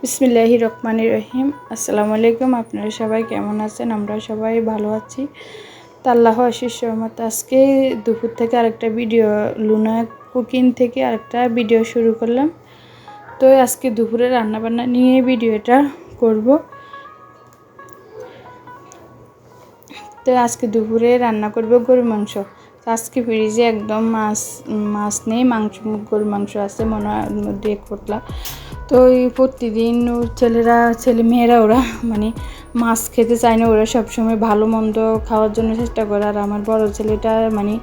বিসমিল্লাহির রহমানির রহিম। আসসালামু আলাইকুম। আপনারা সবাই কেমন আছেন? আমরা সবাই ভালো আছি। তা আল্লাহ আশিস রহমত। আজকে দুপুর থেকে আরেকটা ভিডিও, লুনা কুকিং থেকে আরেকটা ভিডিও শুরু করলাম। তো আজকে দুপুরে রান্নাবান্না নিয়ে ভিডিওটা করব। তো আজকে দুপুরে রান্না করব গরুর মাংস। আজকে ফ্রিজে একদম মাছ নেই, গরুর মাংস আছে মনে হয় মধ্যে এক পোটলা। তো এই প্রতিদিন ছেলেমেয়েরা ওরা মানে মাছ খেতে চায় না, ওরা সবসময় ভালো মন্দ খাওয়ার জন্য চেষ্টা করে। আর আমার বড় ছেলেটা মানে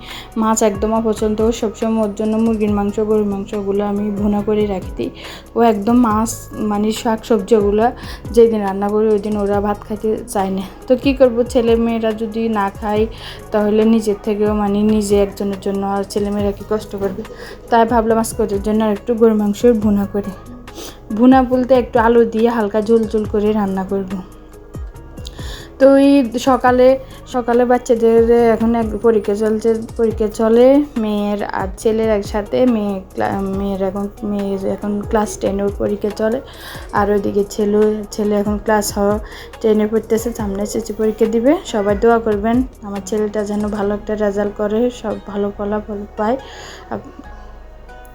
মাছ একদম অপছন্দ, ও সবসময় ওর জন্য মুরগির মাংস গরুর মাংস ওগুলো আমি ভুনা করে রাখি দিই। ও একদম মাছ মানে শাক সবজি ওগুলো যেদিন রান্না করি ওই দিন ওরা ভাত খাইতে চায় না। তো কী করবো, ছেলেমেয়েরা যদি না খায় তাহলে নিজের থেকেও মানে নিজে একজনের জন্য আর ছেলেমেয়েরা কি কষ্ট করবে। তাই ভাবলাম আজকে ওদের জন্য আর একটু গরুর মাংসের ভুনা করি। ভুনা বলতে একটু আলু দিয়ে হালকা ঝোল করে রান্না করব। তো এই সকালে বাচ্চাদের এখন পরীক্ষা চলে মেয়ের আর ছেলের একসাথে। মেয়ের এখন ক্লাস 10 পরীক্ষা চলে। আর ওইদিকে ছেলে এখন ক্লাস 10 পড়তেছে, সামনে এসএসসি পরীক্ষা দিবে। সবাই দোয়া করবেন আমার ছেলেটা যেন ভালো একটা রেজাল্ট করে, সব ভালো ফলাফল পায়।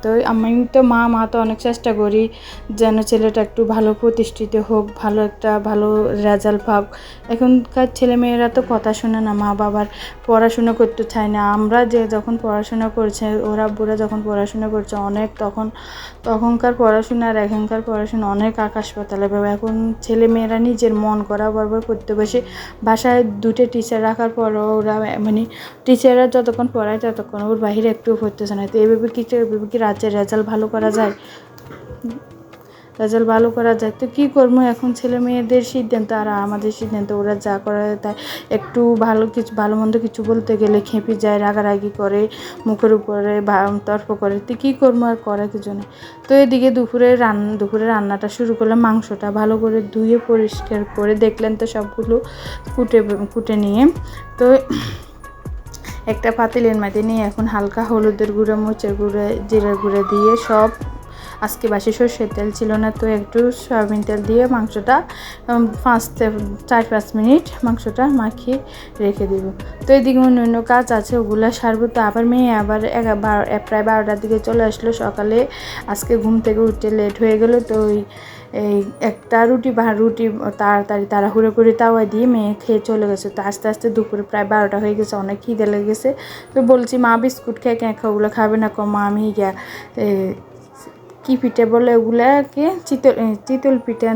তো আমি তো মা তো অনেক চেষ্টা করি যেন ছেলেটা একটু ভালো প্রতিষ্ঠিত হোক, ভালো রেজাল্ট পাক। এখনকার ছেলেমেয়েরা তো কথা শোনে না, মা বাবার পড়াশোনা করতে চায় না। আমরা যখন পড়াশোনা করছে, ওরা বুড়া যখন পড়াশোনা করছে অনেক, তখনকার পড়াশোনা আর এখনকার পড়াশোনা অনেক আকাশ পাতাল। এভাবে এখন ছেলেমেয়েরা নিজের মন করা বরাবর করতে বসে। বাসায় 2টা টিচার রাখার পরও ওরা মানে টিচাররা যতক্ষণ পড়ায় ততক্ষণ ওর বাহিরে একটু পড়তেছে না। তো এভাবে কি রাজ্যের রেজাল্ট ভালো করা যায়? তো কী করবো, এখন ছেলে মেয়েদের সিদ্ধান্ত আর আমাদের সিদ্ধান্ত। ওরা যা করে তাই। একটু ভালো মন্দ কিছু বলতে গেলে খেপে যায়, রাগারাগি করে, মুখের উপরে তর্ক করে। তো কী করবো, আর করার কিছু নেই। তো এদিকে দুপুরে রান্নাটা শুরু করলাম। মাংসটা ভালো করে ধুয়ে পরিষ্কার করে দেখলেন তো সবগুলো কুটে নিয়ে। তো একটা পাতিলের মধ্যে নিয়ে এখন হালকা হলুদের গুঁড়ো, মরিচের গুঁড়ো, জিরার গুঁড়ো দিয়ে সব, আজকে বাসি সরষের তেল ছিল না তো একটু সয়াবিন তেল দিয়ে মাংসটা 4-5 মিনিট মাংসটা মাখিয়ে রেখে দেব। তো এদিকে অন্য কাজ আছে, ওগুলো সারবো। তো আবার মেয়ে প্রায় 12টার দিকে চলে আসলো। সকালে আজকে ঘুম থেকে উঠতে লেট হয়ে গেল। তো এই একটা রুটি তাড়াহুড়ো করে তাওয়া দিয়ে মেয়ে খেয়ে চলে গেছে। তো আস্তে আস্তে দুপুরে প্রায় 12টা হয়ে গেছে, অনেক খিদে লেগেছে। তো বলছি মা বিস্কুট খেয়ে ওগুলো খাবে না, মা আমি কী পিঠে বলে ওগুলাকে, চিতল পিঠা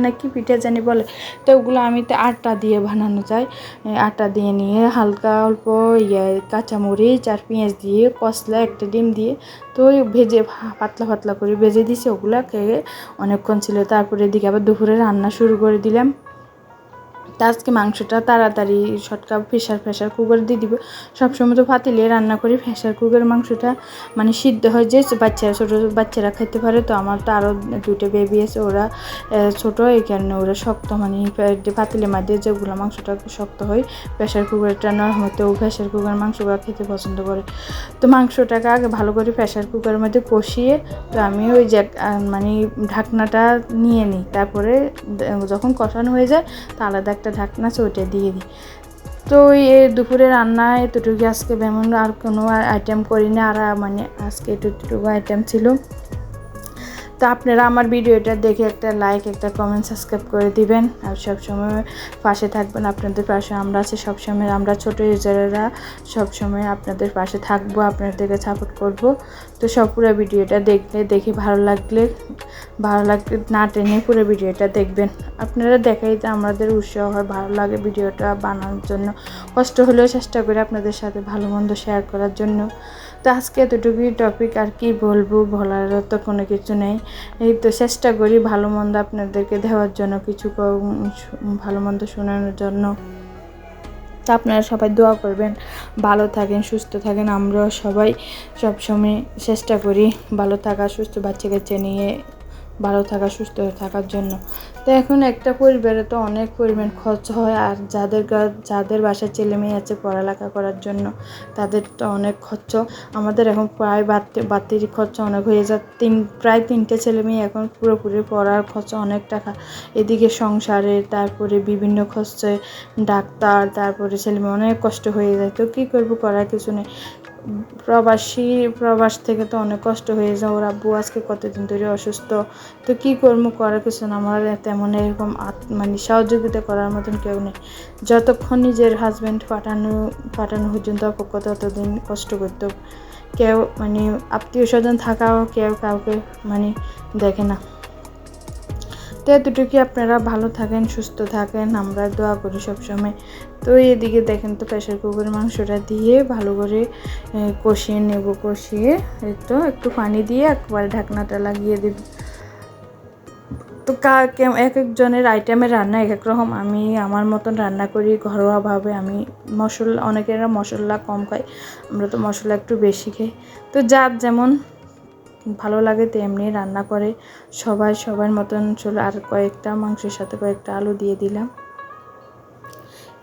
না কি পিঠা জানি বলে। তো ওগুলো আমি তো আটা দিয়ে বানানো যায়। আটা দিয়ে নিয়ে হালকা অল্প কাঁচামরিচ আর পেঁয়াজ দিয়ে কষলা, একটা ডিম দিয়ে তো ভেজে পাতলা করে ভেজে দিছি। ওগুলো খেয়ে অনেকক্ষণ ছিল। তারপরে এদিকে আবার দুপুরে রান্না শুরু করে দিলাম। তা আজকে মাংসটা তাড়াতাড়ি শর্টকাট প্রেশার কুকার দিয়ে দিব। সবসময় তো পাতিলে রান্না করি, প্রেশার কুকারের মাংসটা মানে সিদ্ধ হয় যে ছোটো বাচ্চারা খেতে পারে। তো আমার তো আরও 2টা বেবি আছে, ওরা ছোটো, এই কারণে ওরা শক্ত মানে পাতিলের মধ্যে যেগুলো মাংসটা শক্ত হয়, প্রেশার কুকারটা নরম হতে ও প্রেশার কুকার মাংসগুলো খেতে পছন্দ করে। তো মাংসটাকে আগে ভালো করে প্রেশার কুকারের মধ্যে কষিয়ে তো আমি ওই যে মানে ঢাকনাটা নিয়ে নিই। তারপরে যখন কষানো হয়ে যায় তা আলাদা একটা ঢাকনা আছে, ওইটা দিয়ে দিই। তো দুপুরে রান্না এতটুকু আজকে, যেমন আর কোনো আইটেম করি না। আর মানে আজকে এতটুকু আইটেম ছিল। তো আপনারা আমার ভিডিওটা দেখে একটা লাইক, একটা কমেন্ট, সাবস্ক্রাইব করে দিবেন। আর সবসময় পাশে থাকবেন। আপনাদের পাশে আমরা আছি সবসময়। আমরা ছোটো ইউজারেরা সবসময় আপনাদের পাশে থাকবো, আপনাদেরকে সাপোর্ট করব। তো পুরো ভিডিওটা দেখে ভালো লাগলে না টেনে পুরো ভিডিওটা দেখবেন। আপনারা দেখাইতে আমাদের উৎসাহ হয়, ভালো লাগে ভিডিওটা বানানোর জন্য। কষ্ট হলেও চেষ্টা করি আপনাদের সাথে ভালো মন্দ শেয়ার করার জন্য। তো আজকে এতটুকুই টপিক, আর কি বলবো, বলারও তো কোনো কিছু নেই। এই তো চেষ্টা করি ভালো মন্দ আপনাদেরকে দেওয়ার জন্য, কিছু ভালো মন্দ শোনানোর জন্য। তো আপনারা সবাই দোয়া করবেন, ভালো থাকেন, সুস্থ থাকেন। আমরাও সবাই সবসময় চেষ্টা করি ভালো থাকা, সুস্থ বাচ্চা কাচ্চা নিয়ে ভালো থাকা সুস্থ থাকার জন্য। তো এখন একটা পরিবারে তো অনেক পরিমাণ খরচ হয়, আর যাদের বাসায় ছেলে মেয়ে আছে পড়ালেখা করার জন্য তাদের তো অনেক খরচ। আমাদের এখন প্রায় বাড়তি খরচ অনেক হয়ে যায়, প্রায় 3টে ছেলে মেয়ে এখন পুরোপুরি পড়ার খরচ অনেক টাকা, এদিকে সংসারে তারপরে বিভিন্ন খরচে ডাক্তার, তারপরে ছেলে মেয়ে অনেক কষ্ট হয়ে যায়। তো কী করবো, করার কিছু নেই। প্রবাস থেকে তো অনেক কষ্ট হয়ে যায়। ওর আব্বু আজকে কতদিন ধরে অসুস্থ। তো কী করবো, করার কিছু না। আমার তেমন এরকম মানে সহযোগিতা করার মতন কেউ নেই। যতক্ষণ নিজের হাজব্যান্ড পাঠানো পর্যন্ত অপেক্ষা ততদিন কষ্ট করতে, কেউ মানে আত্মীয় স্বজন থাকাও কেউ কাউকে মানে দেখে না। তো এতটুকু, আপনারা ভালো থাকেন, সুস্থ থাকেন, আমরা দোয়া করি সবসময়। তো এদিকে দেখেন তো প্রেশার কুকারের মাংসটা দিয়ে ভালো করে কষিয়ে নেব। কষিয়ে একটু পানি দিয়ে একবার ঢাকনাটা লাগিয়ে দেব। তো এক একজনের আইটেমের রান্না এক এক রকম। আমি আমার মতন রান্না করি ঘরোয়াভাবে। আমি অনেকেরা মশলা কম খায়, আমরা তো মশলা একটু বেশি খাই। তো যার যেমন ভালো লাগে তেমনি রান্না করে সবার মতন চলো। আর কয়েকটা মাংসের সাথে কয়েকটা আলু দিয়ে দিলাম।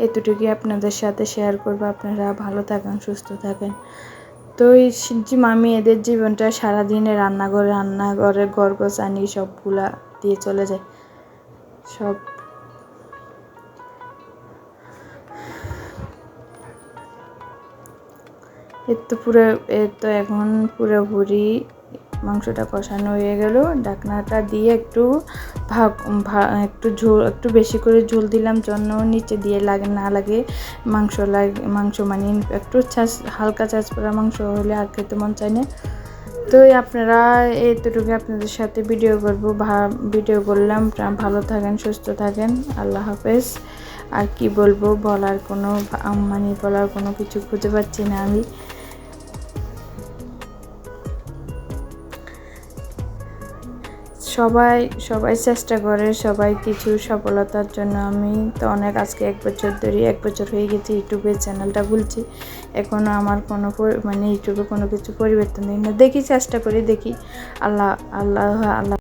এতটুকুই আপনাদের সাথে শেয়ার করবো। আপনারা ভালো থাকেন, সুস্থ থাকেন। তো এই মামি এদের জীবনটা সারাদিনে রান্নাঘরে গরগোছানি সবগুলা দিয়ে চলে যায় সব। এখন পুরোপুরি মাংসটা কষানো হয়ে গেল। ঢাকনাটা দিয়ে একটু বেশি করে ঝোল দিলাম, জন্য নিচে দিয়ে না লাগে মাংস মানে একটু হালকা ছাঁচ পড়া মাংস হলে আর খেতে মন চায় না। তো আপনারা এতটুকু আপনাদের সাথে ভিডিও করলাম। ভালো থাকেন, সুস্থ থাকেন, আল্লাহ হাফেজ। আর কি বলবো, বলার কোনো কিছু খুঁজে পাচ্ছি না আমি। সবাই চেষ্টা করে, সবাই কিছু সফলতার জন্য। আমি তো অনেক আজকে 1 বছর হয়ে গেছে ইউটিউবের চ্যানেলটা খুলছি, এখনও আমার কোনো ইউটিউবে কোনো কিছু পরিবর্তন নেই না। দেখি, চেষ্টা করি, দেখি। আল্লাহ।